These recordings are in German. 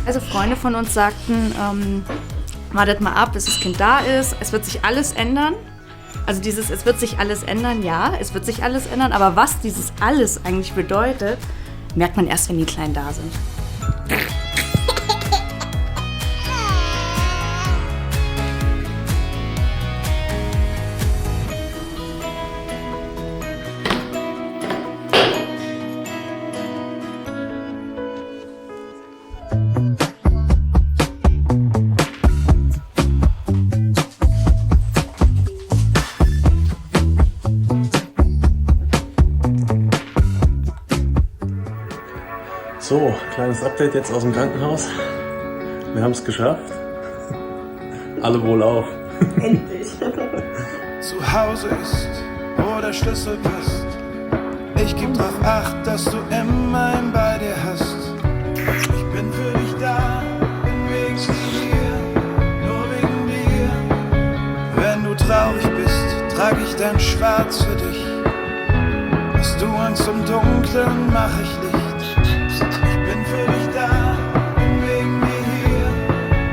Also Freunde von uns sagten, wartet mal ab, bis das Kind da ist, es wird sich alles ändern. Also dieses, es wird sich alles ändern, ja, es wird sich alles ändern, aber was dieses alles eigentlich bedeutet, merkt man erst, wenn die Kleinen da sind. So, kleines Update jetzt aus dem Krankenhaus. Wir haben es geschafft. Alle wohlauf. Endlich. Zu Hause ist, wo der Schlüssel passt. Ich geb drauf Acht, dass du immer ihn bei dir hast. Ich bin für dich da, bin wegen dir, nur wegen dir. Wenn du traurig bist, trag ich dein Schwarz für dich. Hast du Angst im Dunkeln, mach ich Licht. Ich bin für dich da, bin wegen dir hier,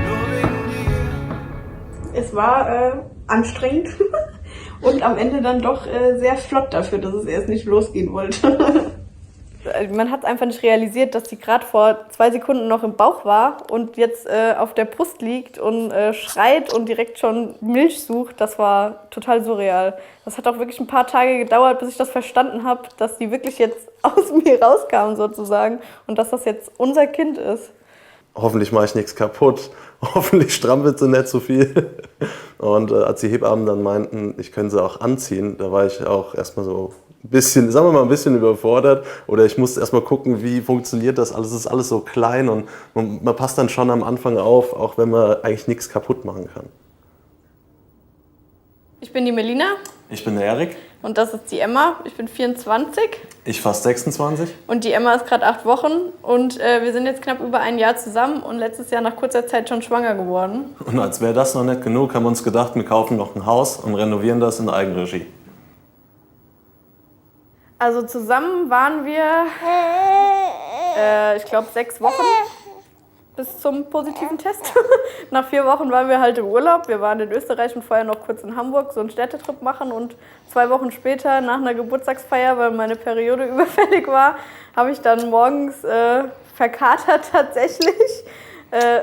nur wegen dir. Es war anstrengend und am Ende dann doch sehr flott dafür, dass es erst nicht losgehen wollte. Man hat einfach nicht realisiert, dass die gerade vor 2 Sekunden noch im Bauch war und jetzt auf der Brust liegt und schreit und direkt schon Milch sucht. Das war total surreal. Das hat auch wirklich ein paar Tage gedauert, bis ich das verstanden habe, dass die wirklich jetzt aus mir rauskam sozusagen und dass das jetzt unser Kind ist. Hoffentlich mache ich nichts kaputt. Hoffentlich strampelt sie nicht so viel. Und als die Hebammen dann meinten, ich könnte sie auch anziehen, da war ich auch erstmal so ein bisschen, sagen wir mal, ein bisschen überfordert. Oder ich musste erstmal gucken, wie funktioniert das alles. Es ist alles so klein und man passt dann schon am Anfang auf, auch wenn man eigentlich nichts kaputt machen kann. Ich bin die Melina. Ich bin der Erik. Und das ist die Emma. Ich bin 24. Ich fast 26. Und die Emma ist gerade 8 Wochen. Und wir sind jetzt knapp über ein Jahr zusammen und letztes Jahr nach kurzer Zeit schon schwanger geworden. Und als wäre das noch nicht genug, haben wir uns gedacht, wir kaufen noch ein Haus und renovieren das in Eigenregie. Also zusammen waren wir, ich glaube, 6 Wochen bis zum positiven Test. Nach 4 Wochen waren wir halt im Urlaub. Wir waren in Österreich und vorher noch kurz in Hamburg, so einen Städtetrip machen. Und 2 Wochen später, nach einer Geburtstagsfeier, weil meine Periode überfällig war, habe ich dann morgens verkatert tatsächlich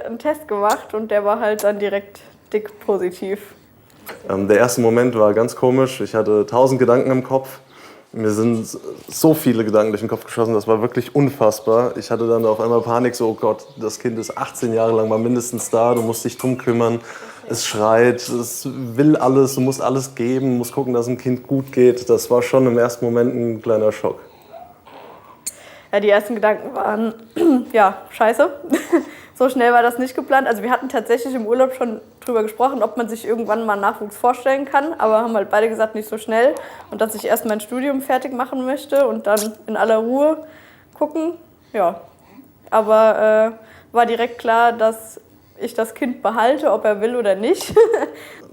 einen Test gemacht. Und der war halt dann direkt dick positiv. Der erste Moment war ganz komisch. Ich hatte 1000 Gedanken im Kopf. Mir sind so viele Gedanken durch den Kopf geschossen, das war wirklich unfassbar. Ich hatte dann auf einmal Panik, so oh Gott, das Kind ist 18 Jahre lang mal mindestens da, du musst dich drum kümmern, es schreit, es will alles, du musst alles geben, musst gucken, dass es dem Kind gut geht. Das war schon im ersten Moment ein kleiner Schock. Ja, die ersten Gedanken waren, ja, scheiße. So schnell war das nicht geplant. Also wir hatten tatsächlich im Urlaub schon drüber gesprochen, ob man sich irgendwann mal Nachwuchs vorstellen kann. Aber haben halt beide gesagt, nicht so schnell. Und dass ich erst mein Studium fertig machen möchte und dann in aller Ruhe gucken. Ja, aber war direkt klar, dass ich das Kind behalte, ob er will oder nicht.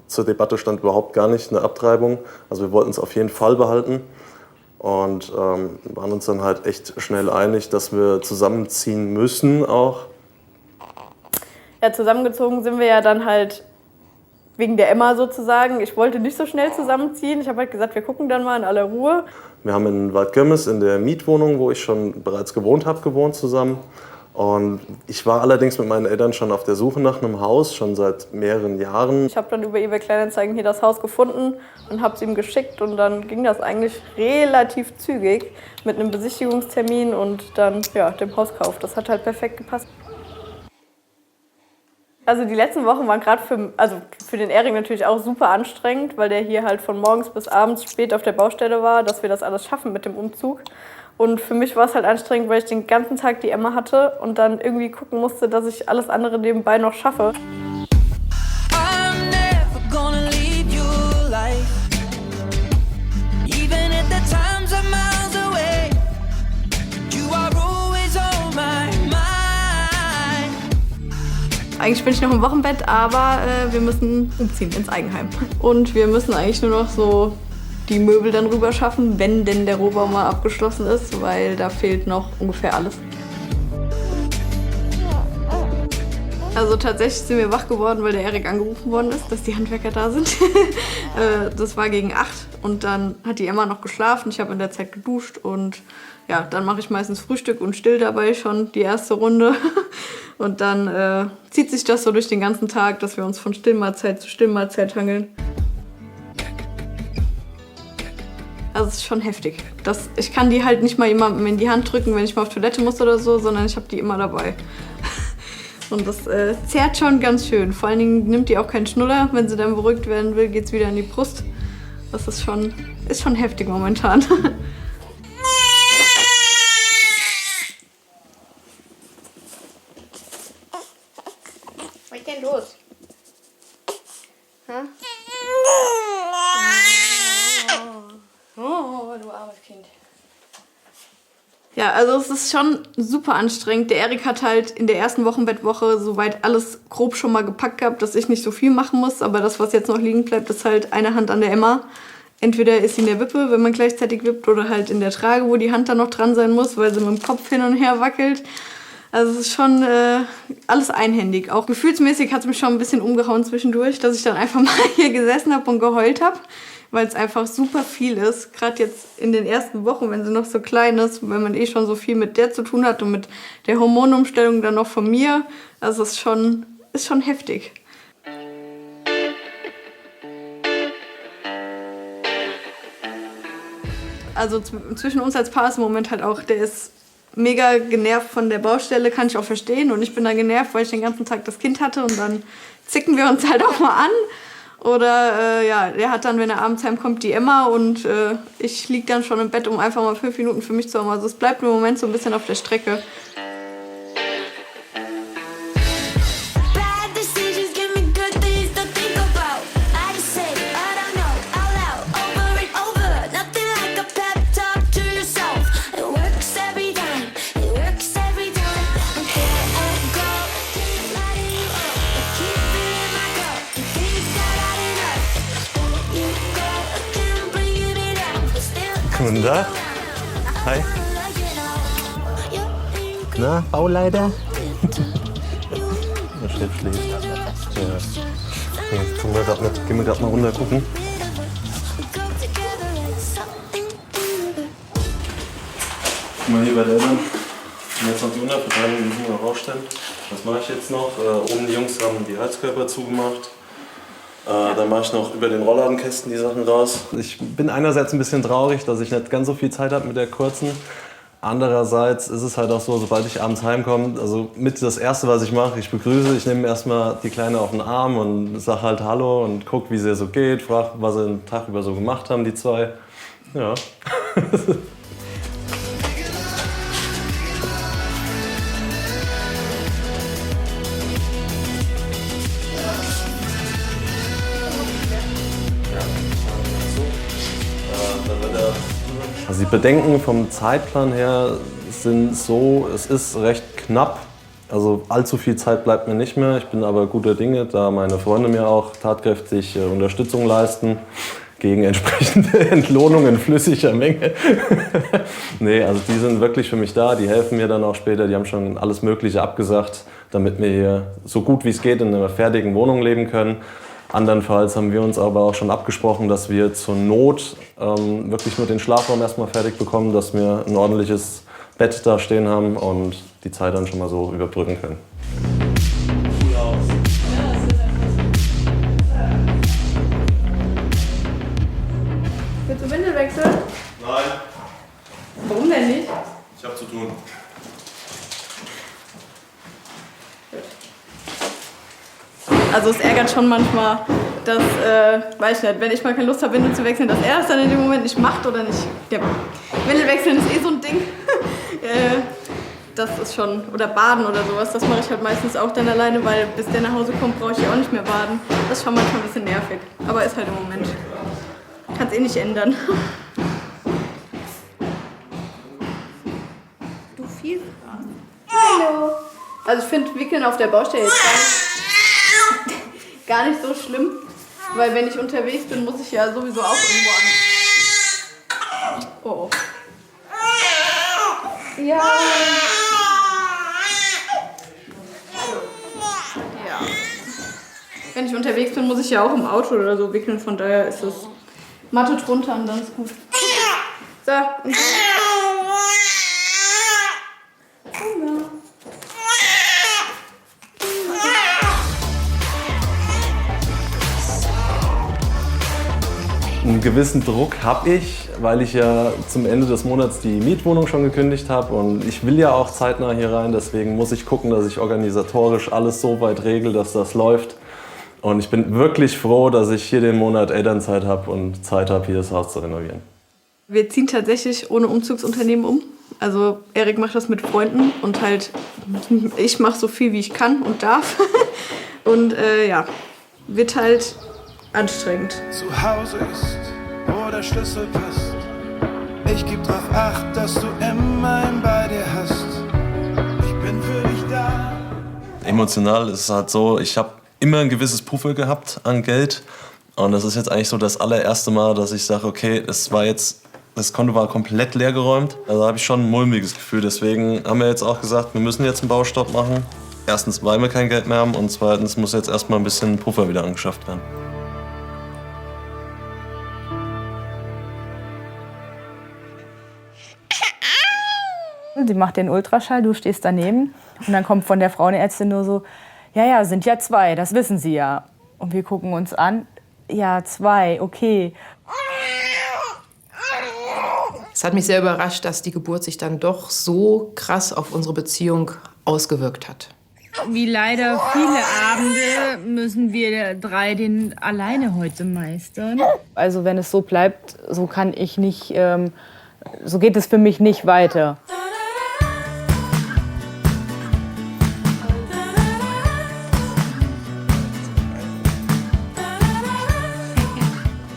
Zur Debatte stand überhaupt gar nicht eine Abtreibung. Also wir wollten es auf jeden Fall behalten. Und waren uns dann halt echt schnell einig, dass wir zusammenziehen müssen auch. Ja, zusammengezogen sind wir ja dann halt wegen der Emma sozusagen. Ich wollte nicht so schnell zusammenziehen. Ich habe halt gesagt, wir gucken dann mal in aller Ruhe. Wir haben in Waldgömmes in der Mietwohnung, wo ich schon bereits gewohnt habe, gewohnt zusammen. Und ich war allerdings mit meinen Eltern schon auf der Suche nach einem Haus, schon seit mehreren Jahren. Ich habe dann über eBay Kleinanzeigen hier das Haus gefunden und habe es ihm geschickt. Und dann ging das eigentlich relativ zügig mit einem Besichtigungstermin und dann ja, dem Hauskauf. Das hat halt perfekt gepasst. Also die letzten Wochen waren gerade für den Erik natürlich auch super anstrengend, weil der hier halt von morgens bis abends spät auf der Baustelle war, dass wir das alles schaffen mit dem Umzug. Und für mich war es halt anstrengend, weil ich den ganzen Tag die Emma hatte und dann irgendwie gucken musste, dass ich alles andere nebenbei noch schaffe. Eigentlich bin ich noch im Wochenbett, aber wir müssen umziehen ins Eigenheim. Und wir müssen eigentlich nur noch so die Möbel dann rüber schaffen, wenn denn der Rohbau mal abgeschlossen ist, weil da fehlt noch ungefähr alles. Also tatsächlich sind wir wach geworden, weil der Erik angerufen worden ist, dass die Handwerker da sind. Das war gegen 8 und dann hat die Emma noch geschlafen. Ich habe in der Zeit geduscht und ja, dann mache ich meistens Frühstück und still dabei schon die erste Runde. Und dann zieht sich das so durch den ganzen Tag, dass wir uns von Stillmahlzeit zu Stillmahlzeit hangeln. Also es ist schon heftig. Ich kann die halt nicht mal jemandem in die Hand drücken, wenn ich mal auf Toilette muss oder so, sondern ich habe die immer dabei. Und das zehrt schon ganz schön. Vor allen Dingen nimmt die auch keinen Schnuller. Wenn sie dann beruhigt werden will, geht es wieder in die Brust. Das ist schon heftig momentan. Was ist denn los? Ha? Oh, du armes Kind. Ja, also es ist schon super anstrengend. Der Erik hat halt in der ersten Wochenbettwoche soweit alles grob schon mal gepackt gehabt, dass ich nicht so viel machen muss. Aber das, was jetzt noch liegen bleibt, ist halt eine Hand an der Emma. Entweder ist sie in der Wippe, wenn man gleichzeitig wippt, oder halt in der Trage, wo die Hand dann noch dran sein muss, weil sie mit dem Kopf hin und her wackelt. Also es ist schon alles einhändig. Auch gefühlsmäßig hat es mich schon ein bisschen umgehauen zwischendurch, dass ich dann einfach mal hier gesessen habe und geheult habe, weil es einfach super viel ist. Gerade jetzt in den ersten Wochen, wenn sie noch so klein ist, wenn man schon so viel mit der zu tun hat und mit der Hormonumstellung dann noch von mir. Also es ist schon heftig. Also zwischen uns als Paar ist im Moment halt auch, der ist mega genervt von der Baustelle, kann ich auch verstehen. Und ich bin dann genervt, weil ich den ganzen Tag das Kind hatte und dann zicken wir uns halt auch mal an. Oder ja, der hat dann, wenn er abends heimkommt, die Emma und ich lieg dann schon im Bett, um einfach mal 5 Minuten für mich zu haben. Also es bleibt im Moment so ein bisschen auf der Strecke. Guten Tag. Hi. Na, Bauleiter? Der Chef schläft. Ja. Gehen wir gerade mal runter gucken. Guck mal hier bei der Eltern. Jetzt noch die Unterverteilung, die müssen wir rausstellen. Was mache ich jetzt noch? Oben die Jungs haben die Heizkörper zugemacht. Dann mache ich noch über den Rollladenkästen die Sachen raus. Ich bin einerseits ein bisschen traurig, dass ich nicht ganz so viel Zeit habe mit der kurzen. Andererseits ist es halt auch so, sobald ich abends heimkomme, also mit das Erste, was ich mache, ich begrüße, ich nehme erstmal die Kleine auf den Arm und sage halt Hallo und gucke, wie es ihr so geht, frage, was sie den Tag über so gemacht haben, die zwei. Ja. Also die Bedenken vom Zeitplan her sind so, es ist recht knapp. Also allzu viel Zeit bleibt mir nicht mehr. Ich bin aber guter Dinge, da meine Freunde mir auch tatkräftig Unterstützung leisten gegen entsprechende Entlohnung in flüssiger Menge. Nee, also die sind wirklich für mich da, die helfen mir dann auch später. Die haben schon alles Mögliche abgesagt, damit wir hier so gut wie es geht in einer fertigen Wohnung leben können. Andernfalls haben wir uns aber auch schon abgesprochen, dass wir zur Not wirklich nur den Schlafraum erstmal fertig bekommen, dass wir ein ordentliches Bett da stehen haben und die Zeit dann schon mal so überbrücken können. Willst du Windel wechseln? Nein, Warum denn nicht? ich habe zu tun. Also es ärgert schon manchmal, dass, weiß ich nicht, wenn ich mal keine Lust habe, Windel zu wechseln, dass er das dann in dem Moment nicht macht oder nicht. Ja, Windel wechseln ist eh so ein Ding. Das ist schon, oder baden oder sowas, das mache ich halt meistens auch dann alleine, weil bis der nach Hause kommt, brauche ich ja auch nicht mehr baden. Das ist schon manchmal ein bisschen nervig, aber ist halt im Moment. Kann es eh nicht ändern. Du viel Spaß. Hallo. Also ich finde Wickeln auf der Baustelle jetzt gar nicht so schlimm, weil wenn ich unterwegs bin, muss ich ja sowieso auch irgendwo an. Oh. Ja. ich unterwegs bin, muss ich ja auch im Auto oder so wickeln. Von daher ist das Matte drunter und dann ist gut. So, und Einen gewissen Druck habe ich, weil ich ja zum Ende des Monats die Mietwohnung schon gekündigt habe und ich will ja auch zeitnah hier rein, deswegen muss ich gucken, dass ich organisatorisch alles so weit regle, dass das läuft. Und ich bin wirklich froh, dass ich hier den Monat Elternzeit habe und Zeit habe, hier das Haus zu renovieren. wir ziehen tatsächlich ohne Umzugsunternehmen um. Also Erik macht das mit Freunden und halt ich mache so viel, wie ich kann und darf. Und ja, wird halt anstrengend. Zu Hause ist, wo der Schlüssel passt. Ich geb drauf Acht, dass du immer ihn bei dir hast. Ich bin für dich da. Emotional ist es halt so, ich habe immer ein gewisses Puffer gehabt an Geld. Und das ist jetzt eigentlich so das allererste Mal, dass ich sage, okay, das Konto war komplett leergeräumt. Also habe ich schon ein mulmiges Gefühl. Deswegen haben wir jetzt auch gesagt, wir müssen jetzt einen Baustopp machen. Erstens, weil wir kein Geld mehr haben und zweitens muss jetzt erstmal ein bisschen Puffer wieder angeschafft werden. Sie macht den Ultraschall, du stehst daneben und dann kommt von der Frauenärztin nur so, ja, sind ja 2, das wissen Sie ja. Und wir gucken uns an, ja, 2, okay. Es hat mich sehr überrascht, dass die Geburt sich dann doch so krass auf unsere Beziehung ausgewirkt hat. Wie leider viele Abende müssen wir 3 den alleine heute meistern. Also wenn es so bleibt, so kann ich nicht, so geht es für mich nicht weiter.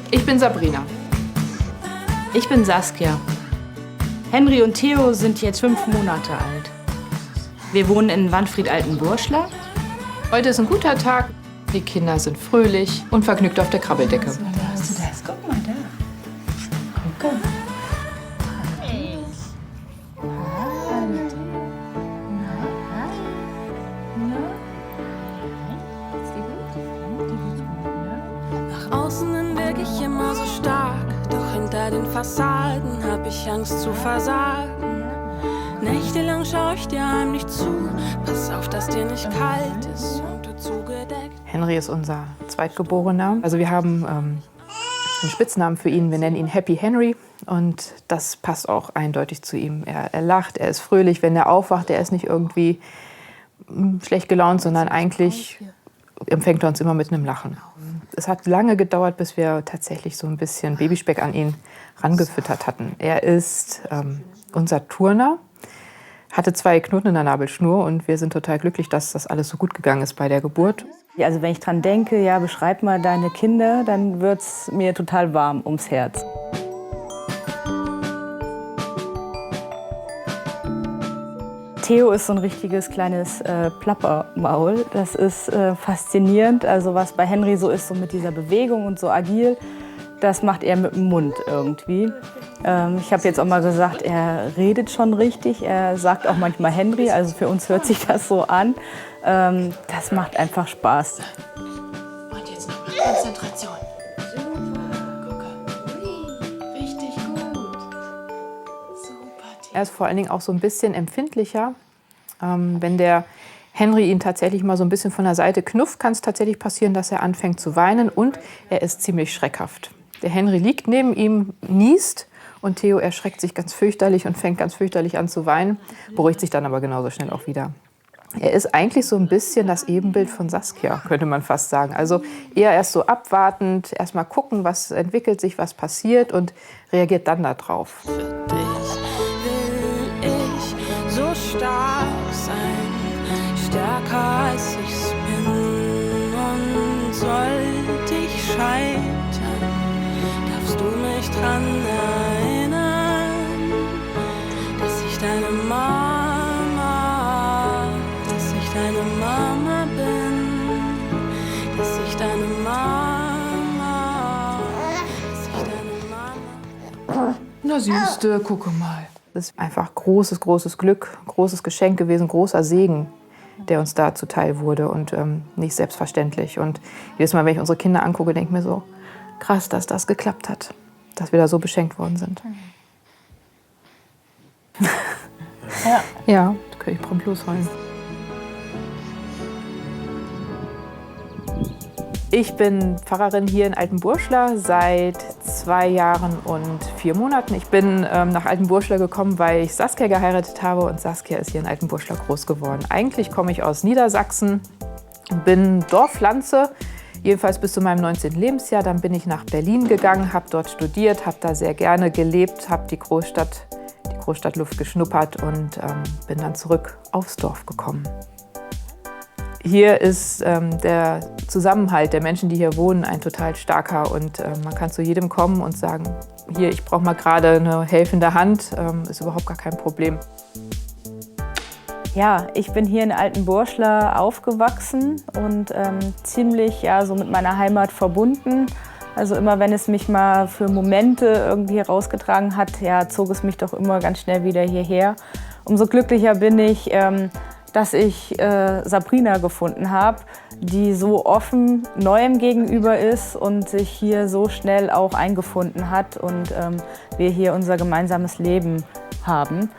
Ich bin Sabrina. Ich bin Saskia. Henry und Theo sind jetzt 5 Monate alt. Wir wohnen in Wanfried-Altenburschler. Heute ist ein guter Tag. Die Kinder sind fröhlich und vergnügt auf der Krabbeldecke. Hast du das? Guck mal da. Guck. Nach außen hin wirke ich immer so stark, doch hinter den Fassaden hab ich Angst zu versagen. Nächtelang schau ich dir heimlich zu, pass auf, dass dir nicht kalt ist und du zugedeckt. Henry ist unser Zweitgeborener. Also wir haben einen Spitznamen für ihn. Wir nennen ihn Happy Henry und das passt auch eindeutig zu ihm. Er lacht, er ist fröhlich, wenn er aufwacht. Er ist nicht irgendwie schlecht gelaunt, sondern eigentlich empfängt er uns immer mit einem Lachen. Es hat lange gedauert, bis wir tatsächlich so ein bisschen Babyspeck an ihn rangefüttert hatten. Er ist unser Turner, hatte 2 Knoten in der Nabelschnur und wir sind total glücklich, dass das alles so gut gegangen ist bei der Geburt. Also wenn ich dran denke, ja, beschreib mal deine Kinder, dann wird's mir total warm ums Herz. Theo ist so ein richtiges kleines Plappermaul. Das ist faszinierend. Also was bei Henry so ist, so mit dieser Bewegung und so agil, das macht er mit dem Mund irgendwie. Ich habe jetzt auch mal gesagt, er redet schon richtig. Er sagt auch manchmal Henry, also für uns hört sich das so an. Das macht einfach Spaß. Und jetzt nochmal Konzentration. Richtig gut. Super. Er ist vor allen Dingen auch so ein bisschen empfindlicher. Wenn der Henry ihn tatsächlich mal so ein bisschen von der Seite knufft, kann es tatsächlich passieren, dass er anfängt zu weinen und er ist ziemlich schreckhaft. Der Henry liegt neben ihm, niest und Theo erschreckt sich ganz fürchterlich und fängt ganz fürchterlich an zu weinen, beruhigt sich dann aber genauso schnell auch wieder. Er ist eigentlich so ein bisschen das Ebenbild von Saskia, könnte man fast sagen. Also eher erst so abwartend, erst mal gucken, was entwickelt sich, was passiert und reagiert dann darauf. Für dich will ich so stark sein, stärker als ich's bin. Und sollte ich scheitern, darfst du mich dran erinnern, dass ich deine Mama bin, dass ich deine Mama, Na Süßste, gucke mal. Das ist einfach großes, großes Glück, großes Geschenk gewesen, großer Segen, der uns da zuteil wurde und nicht selbstverständlich. Und jedes Mal, wenn ich unsere Kinder angucke, denke ich mir so, krass, dass das geklappt hat, dass wir da so beschenkt worden sind. Ja, da könnte ich prompt losheulen. Ich bin Pfarrerin hier in Altenburschler seit 2 Jahren und 4 Monaten. Ich bin nach Altenburschler gekommen, weil ich Saskia geheiratet habe und Saskia ist hier in Altenburschler groß geworden. Eigentlich komme ich aus Niedersachsen, bin Dorfpflanze, jedenfalls bis zu meinem 19. Lebensjahr. Dann bin ich nach Berlin gegangen, habe dort studiert, habe da sehr gerne gelebt, habe die Großstadtluft geschnuppert und bin dann zurück aufs Dorf gekommen. Hier ist der Zusammenhalt der Menschen, die hier wohnen, ein total starker. Und man kann zu jedem kommen und sagen, hier, ich brauche mal gerade eine helfende Hand, ist überhaupt gar kein Problem. Ja, ich bin hier in Altenburschler aufgewachsen und ziemlich so mit meiner Heimat verbunden. Also immer, wenn es mich mal für Momente irgendwie rausgetragen hat, zog es mich doch immer ganz schnell wieder hierher. Umso glücklicher bin ich, dass ich Sabrina gefunden habe, die so offen Neuem gegenüber ist und sich hier so schnell auch eingefunden hat und wir hier unser gemeinsames Leben haben.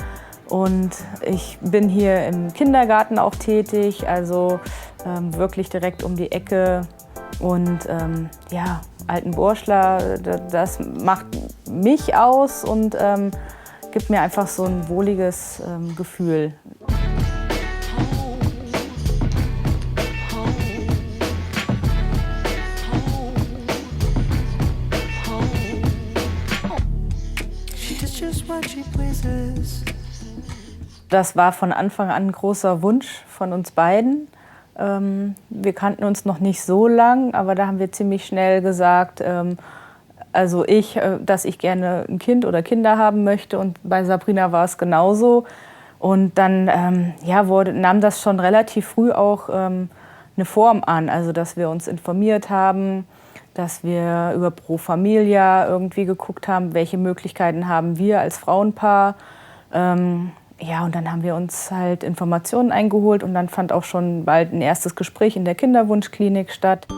Und ich bin hier im Kindergarten auch tätig, also wirklich direkt um die Ecke. Und Altenburschler, das macht mich aus und gibt mir einfach so ein wohliges Gefühl. Das war von Anfang an ein großer Wunsch von uns beiden. Wir kannten uns noch nicht so lang, aber da haben wir ziemlich schnell gesagt, dass ich gerne ein Kind oder Kinder haben möchte und bei Sabrina war es genauso. Und dann nahm das schon relativ früh auch eine Form an, also dass wir uns informiert haben, dass wir über Pro Familia irgendwie geguckt haben, welche Möglichkeiten haben wir als Frauenpaar. Und dann haben wir uns halt Informationen eingeholt und dann fand auch schon bald ein erstes Gespräch in der Kinderwunschklinik statt.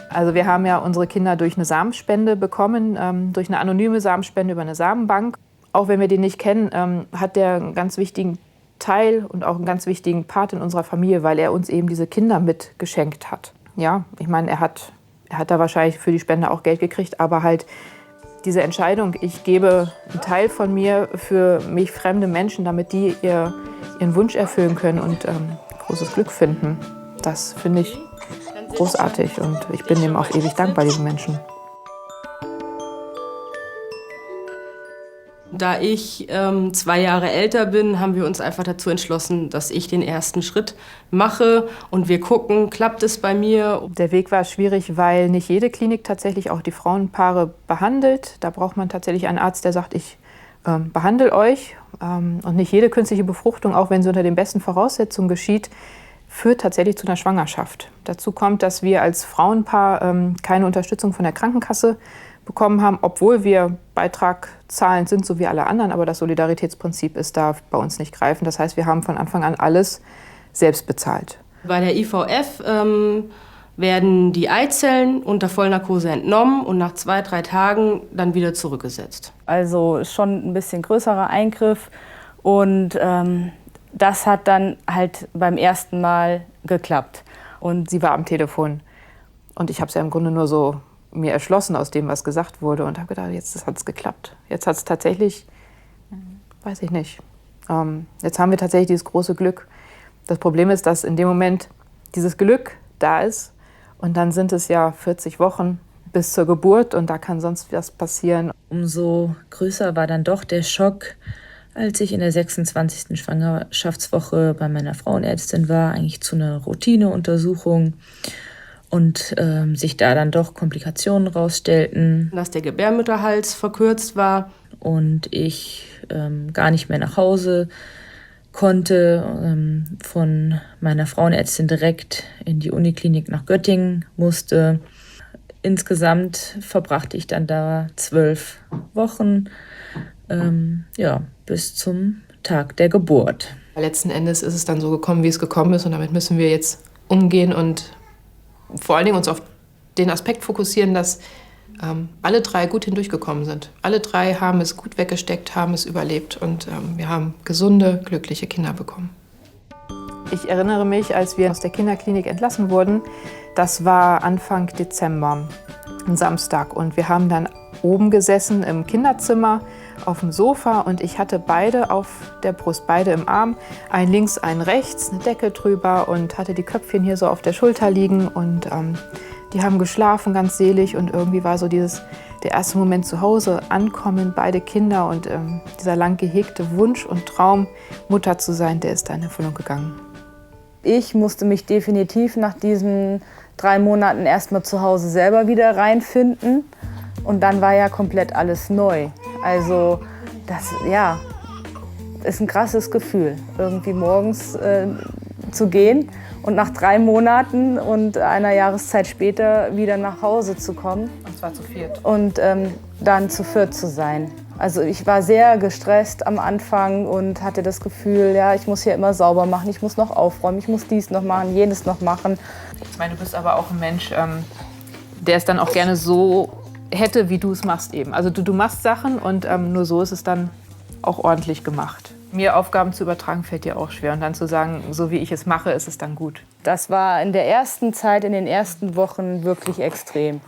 Also wir haben ja unsere Kinder durch eine Samenspende bekommen, durch eine anonyme Samenspende über eine Samenbank. Auch wenn wir den nicht kennen, hat der einen ganz wichtigen Teil und auch einen ganz wichtigen Part in unserer Familie, weil er uns eben diese Kinder mitgeschenkt hat. Ja, ich meine, er hat da wahrscheinlich für die Spende auch Geld gekriegt, aber halt diese Entscheidung, ich gebe einen Teil von mir für mich fremde Menschen, damit die ihren Wunsch erfüllen können und großes Glück finden, das finde ich großartig und ich bin ihm auch ewig dankbar, diesen Menschen. Da ich 2 Jahre älter bin, haben wir uns einfach dazu entschlossen, dass ich den ersten Schritt mache und wir gucken, klappt es bei mir. Der Weg war schwierig, weil nicht jede Klinik tatsächlich auch die Frauenpaare behandelt. Da braucht man tatsächlich einen Arzt, der sagt, ich behandle euch. Und nicht jede künstliche Befruchtung, auch wenn sie unter den besten Voraussetzungen geschieht, führt tatsächlich zu einer Schwangerschaft. Dazu kommt, dass wir als Frauenpaar keine Unterstützung von der Krankenkasse bekommen haben, obwohl wir Beitrag zahlend sind, so wie alle anderen, aber das Solidaritätsprinzip ist da bei uns nicht greifend. Das heißt, wir haben von Anfang an alles selbst bezahlt. Bei der IVF werden die Eizellen unter Vollnarkose entnommen und nach 2-3 Tagen dann wieder zurückgesetzt. Also schon ein bisschen größerer Eingriff und das hat dann halt beim ersten Mal geklappt. Und sie war am Telefon und ich habe es ja im Grunde nur so mir erschlossen aus dem, was gesagt wurde und habe gedacht, jetzt hat es geklappt. Jetzt hat es tatsächlich, weiß ich nicht, jetzt haben wir tatsächlich dieses große Glück. Das Problem ist, dass in dem Moment dieses Glück da ist und dann sind es ja 40 Wochen bis zur Geburt und da kann sonst was passieren. Umso größer war dann doch der Schock, als ich in der 26. Schwangerschaftswoche bei meiner Frauenärztin war, eigentlich zu einer Routineuntersuchung. Und sich da dann doch Komplikationen rausstellten. Dass der Gebärmutterhals verkürzt war. Und ich gar nicht mehr nach Hause konnte, von meiner Frauenärztin direkt in die Uniklinik nach Göttingen musste. insgesamt verbrachte ich dann da 12 Wochen, bis zum Tag der Geburt. Letzten Endes ist es dann so gekommen, wie es gekommen ist und damit müssen wir jetzt umgehen und vor allen Dingen uns auf den Aspekt fokussieren, dass alle 3 gut hindurchgekommen sind. Alle 3 haben es gut weggesteckt, haben es überlebt und wir haben gesunde, glückliche Kinder bekommen. Ich erinnere mich, als wir aus der Kinderklinik entlassen wurden, das war Anfang Dezember, ein Samstag. Und wir haben dann oben gesessen im Kinderzimmer auf dem Sofa und ich hatte beide auf der Brust, beide im Arm, einen links, einen rechts, eine Decke drüber und hatte die Köpfchen hier so auf der Schulter liegen und die haben geschlafen, ganz selig und irgendwie war so der erste Moment zu Hause ankommen, beide Kinder und dieser lang gehegte Wunsch und Traum, Mutter zu sein, der ist da in Erfüllung gegangen. Ich musste mich definitiv nach diesen 3 Monaten erstmal zu Hause selber wieder reinfinden. Und dann war ja komplett alles neu. Also das, ist ein krasses Gefühl, irgendwie morgens zu gehen und nach 3 Monaten und einer Jahreszeit später wieder nach Hause zu kommen. Und zwar zu 4. Und dann zu 4 zu sein. Also ich war sehr gestresst am Anfang und hatte das Gefühl, ich muss hier immer sauber machen, ich muss noch aufräumen, ich muss dies noch machen, jenes noch machen. Ich meine, du bist aber auch ein Mensch, der es dann auch gerne so hätte, wie du es machst eben. Also du machst Sachen und nur so ist es dann auch ordentlich gemacht. Mir Aufgaben zu übertragen fällt dir auch schwer und dann zu sagen, so wie ich es mache, ist es dann gut. Das war in der ersten Zeit, in den ersten Wochen wirklich extrem.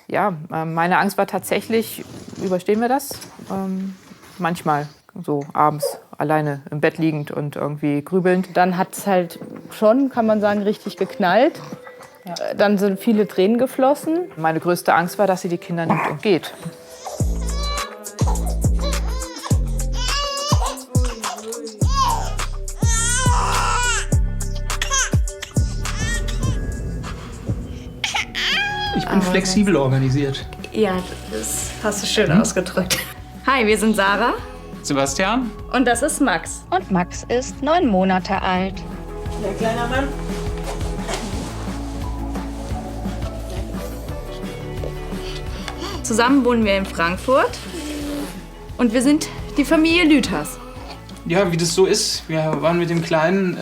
Ja, meine Angst war tatsächlich, überstehen wir das? Manchmal so abends alleine im Bett liegend und irgendwie grübelnd. Dann hat es halt schon, kann man sagen, richtig geknallt. Ja. Dann sind viele Tränen geflossen. Meine größte Angst war, dass sie die Kinder nimmt und geht. Ich bin flexibel organisiert. Ja, das hast du schön ausgedrückt. Hi, wir sind Sarah. Sebastian. Und das ist Max. Und Max ist 9 Monate alt. Der kleiner Mann. Zusammen wohnen wir in Frankfurt. Und wir sind die Familie Lüthers. Ja, wie das so ist. Wir waren mit dem Kleinen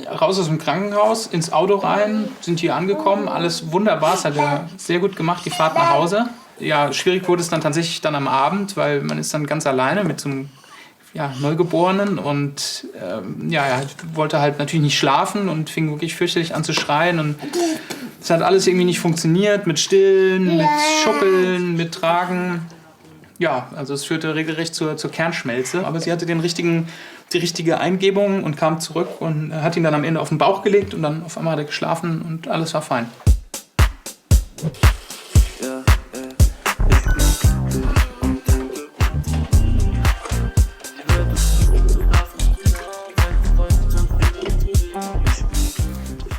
raus aus dem Krankenhaus, ins Auto rein, sind hier angekommen. Alles wunderbar, das hat er sehr gut gemacht, die Fahrt nach Hause. Ja, schwierig wurde es dann tatsächlich dann am Abend, weil man ist dann ganz alleine mit so einem Neugeborenen und er wollte halt natürlich nicht schlafen und fing wirklich fürchterlich an zu schreien und es hat alles irgendwie nicht funktioniert mit Stillen, mit Schuppeln, mit Tragen. Ja, also es führte regelrecht zur Kernschmelze, aber sie hatte die richtige Eingebung und kam zurück und hat ihn dann am Ende auf den Bauch gelegt und dann auf einmal hat er geschlafen und alles war fein.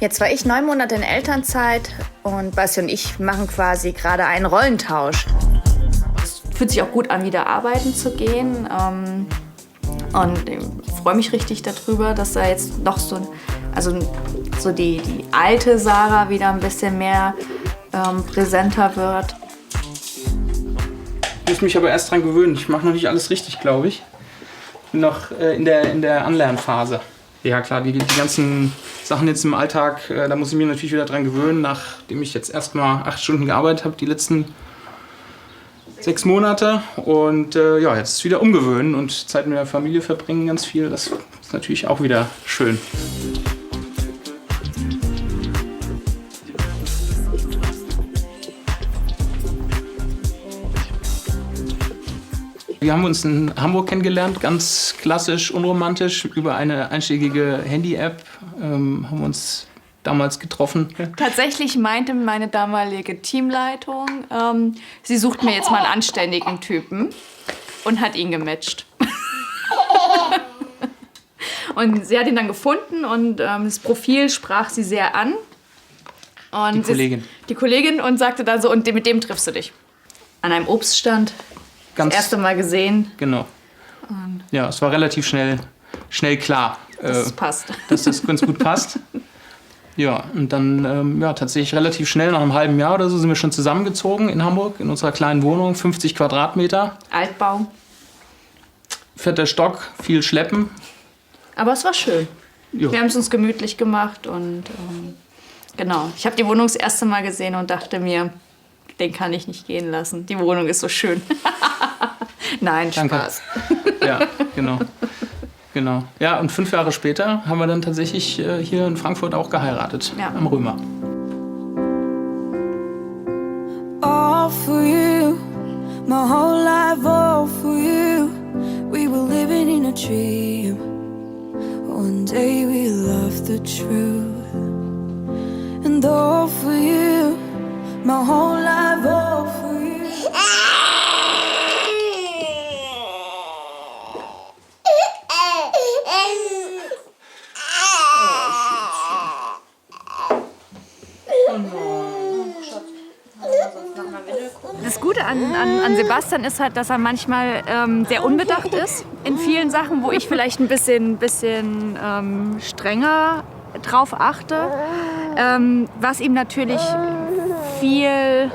Jetzt war ich 9 Monate in Elternzeit und Basti und ich machen quasi gerade einen Rollentausch. Es fühlt sich auch gut an, wieder arbeiten zu gehen. Und ich freue mich richtig darüber, dass da jetzt noch so die alte Sarah wieder ein bisschen mehr präsenter wird. Ich muss mich aber erst dran gewöhnen. Ich mache noch nicht alles richtig, glaube ich. Ich bin noch in der Anlernphase. Ja klar, die ganzen Sachen jetzt im Alltag, da muss ich mich natürlich wieder dran gewöhnen, nachdem ich jetzt erst mal 8 Stunden gearbeitet habe, die letzten 6 Monate. Und jetzt wieder umgewöhnen und Zeit mit der Familie verbringen ganz viel. Das ist natürlich auch wieder schön. Wir haben uns in Hamburg kennengelernt, ganz klassisch, unromantisch, über eine einschlägige Handy-App haben uns damals getroffen. Tatsächlich meinte meine damalige Teamleitung, sie sucht mir jetzt mal einen anständigen Typen und hat ihn gematcht. Und sie hat ihn dann gefunden und das Profil sprach sie sehr an. Und die Kollegin und sagte dann so, und mit dem triffst du dich. An einem Obststand. Das erste Mal gesehen. Genau. Ja, es war relativ schnell klar, dass es passt. Dass das ganz gut passt. Ja, und dann tatsächlich relativ schnell, nach einem halben Jahr oder so, sind wir schon zusammengezogen in Hamburg, in unserer kleinen Wohnung, 50 Quadratmeter. Altbau. 4. Stock, viel Schleppen. Aber es war schön. Jo. Wir haben es uns gemütlich gemacht und genau. Ich habe die Wohnung das erste Mal gesehen und dachte mir, den kann ich nicht gehen lassen. Die Wohnung ist so schön. Nein, Danke. Spaß. Ja, genau. Genau. Ja, und 5 Jahre später haben wir dann tatsächlich hier in Frankfurt auch geheiratet, am Römer. All for you, my whole life all for you. We were living in a dream. One day we loved the truth. And all for you, my whole life all for you. Das Gute an Sebastian ist halt, dass er manchmal sehr unbedacht ist in vielen Sachen, wo ich vielleicht ein bisschen strenger drauf achte. Was ihm natürlich viel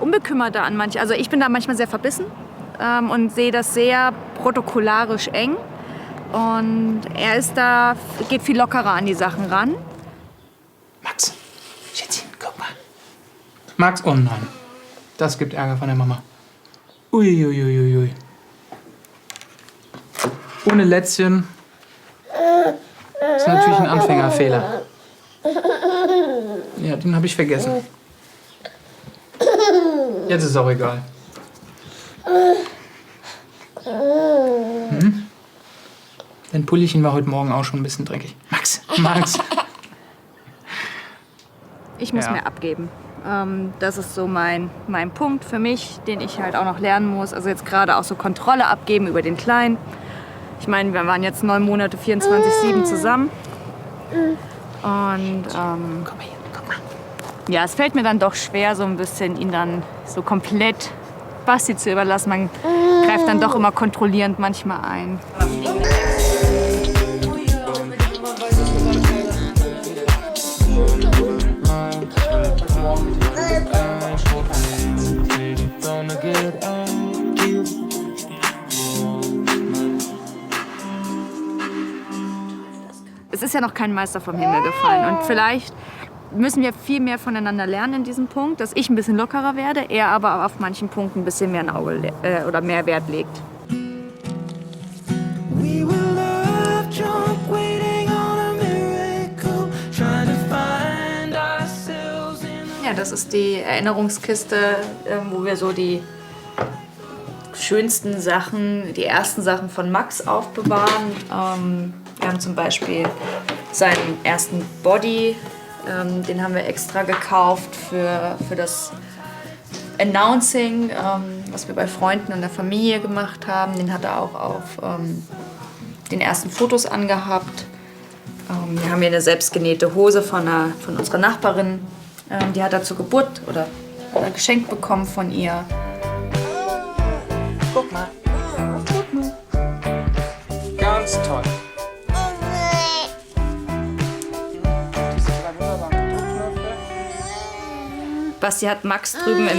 unbekümmerter an manchen. Also ich bin da manchmal sehr verbissen und sehe das sehr protokollarisch eng. Und er geht viel lockerer an die Sachen ran. Max, Schätzchen, guck mal. Max, oh nein. Das gibt Ärger von der Mama. Uiuiuiui. Ohne Lätzchen. Das ist natürlich ein Anfängerfehler. Ja, den habe ich vergessen. Jetzt ist es auch egal. Dein Pullichen war heute Morgen auch schon ein bisschen dreckig. Max. Ich muss mehr abgeben. Das ist so mein Punkt für mich, den ich halt auch noch lernen muss. Also jetzt gerade auch so Kontrolle abgeben über den Kleinen. Ich meine, wir waren jetzt 9 Monate 24/7 zusammen. Und ja, es fällt mir dann doch schwer, so ein bisschen ihn dann so komplett Basti zu überlassen. Man greift dann doch immer kontrollierend manchmal ein. Es ist ja noch kein Meister vom Himmel gefallen und vielleicht müssen wir viel mehr voneinander lernen in diesem Punkt, dass ich ein bisschen lockerer werde, er aber auf manchen Punkten ein bisschen mehr ein Auge oder mehr Wert legt. Ja, das ist die Erinnerungskiste, wo wir so die schönsten Sachen, die ersten Sachen von Max aufbewahren. Wir haben zum Beispiel seinen ersten Body, den haben wir extra gekauft für das Announcing, was wir bei Freunden und der Familie gemacht haben. Den hat er auch auf den ersten Fotos angehabt. Wir haben hier eine selbstgenähte Hose von unserer Nachbarin. Die hat er zur Geburt oder geschenkt bekommen von ihr. Guck mal. Ganz toll. Basti hat Max drüben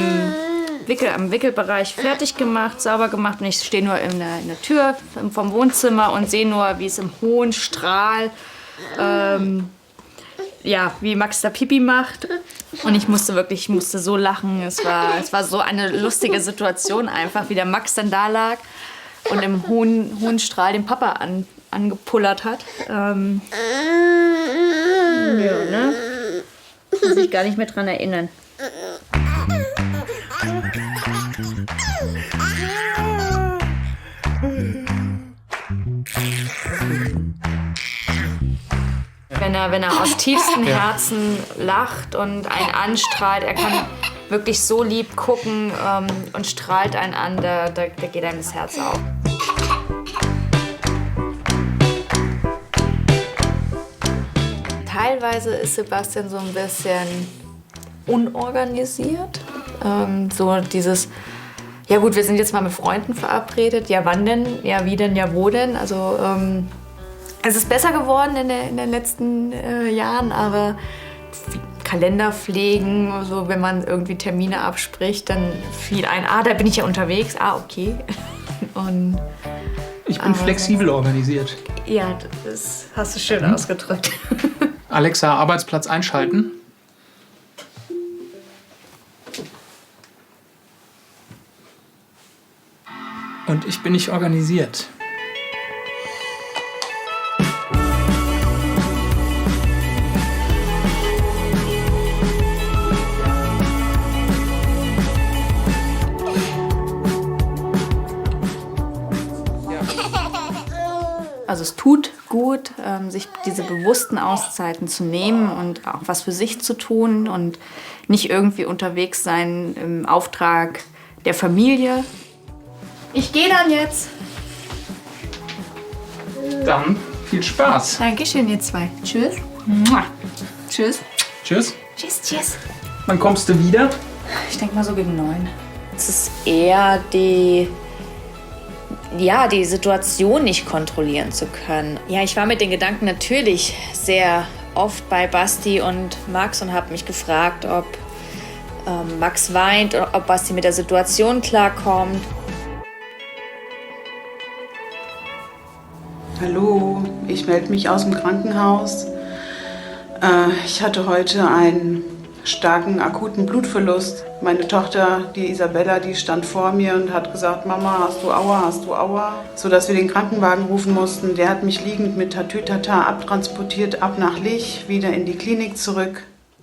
am Wickelbereich fertig gemacht, sauber gemacht. Und ich stehe nur in der Tür vom Wohnzimmer und sehe nur, wie es im hohen Strahl, wie Max da Pipi macht. Und ich musste so lachen. Es war so eine lustige Situation einfach, wie der Max dann da lag und im hohen Strahl den Papa angepullert hat. Ne? Muss ich gar nicht mehr dran erinnern. Wenn er aus tiefstem Herzen lacht und einen anstrahlt, er kann wirklich so lieb gucken und strahlt einen an, da geht einem das Herz auf. Teilweise ist Sebastian so ein bisschen unorganisiert. So dieses, ja gut, wir sind jetzt mal mit Freunden verabredet. Ja, wann denn? Ja, wie denn? Ja, wo denn? Also Es ist besser geworden in den letzten Jahren, aber Kalender pflegen, also wenn man irgendwie Termine abspricht, dann fiel ein, da bin ich ja unterwegs, okay. Und, ich bin flexibel organisiert. Ja, das hast du schön ausgedrückt. Alexa, Arbeitsplatz einschalten. Und ich bin nicht organisiert. Also es tut gut, sich diese bewussten Auszeiten zu nehmen und auch was für sich zu tun und nicht irgendwie unterwegs sein im Auftrag der Familie. Ich gehe dann jetzt. Dann viel Spaß. Dankeschön, ihr zwei. Tschüss. Tschüss. Tschüss. Tschüss, tschüss. Wann kommst du wieder? Ich denke mal so gegen 9. Es ist eher die Situation nicht kontrollieren zu können. Ja, ich war mit den Gedanken natürlich sehr oft bei Basti und Max und habe mich gefragt, ob Max weint oder ob Basti mit der Situation klarkommt. Hallo, ich melde mich aus dem Krankenhaus. Ich hatte heute einen starken, akuten Blutverlust. Meine Tochter, die Isabella, die stand vor mir und hat gesagt, Mama, hast du Aua, hast du Aua? Sodass wir den Krankenwagen rufen mussten. Der hat mich liegend mit Tatütata abtransportiert, ab nach Lich, wieder in die Klinik zurück.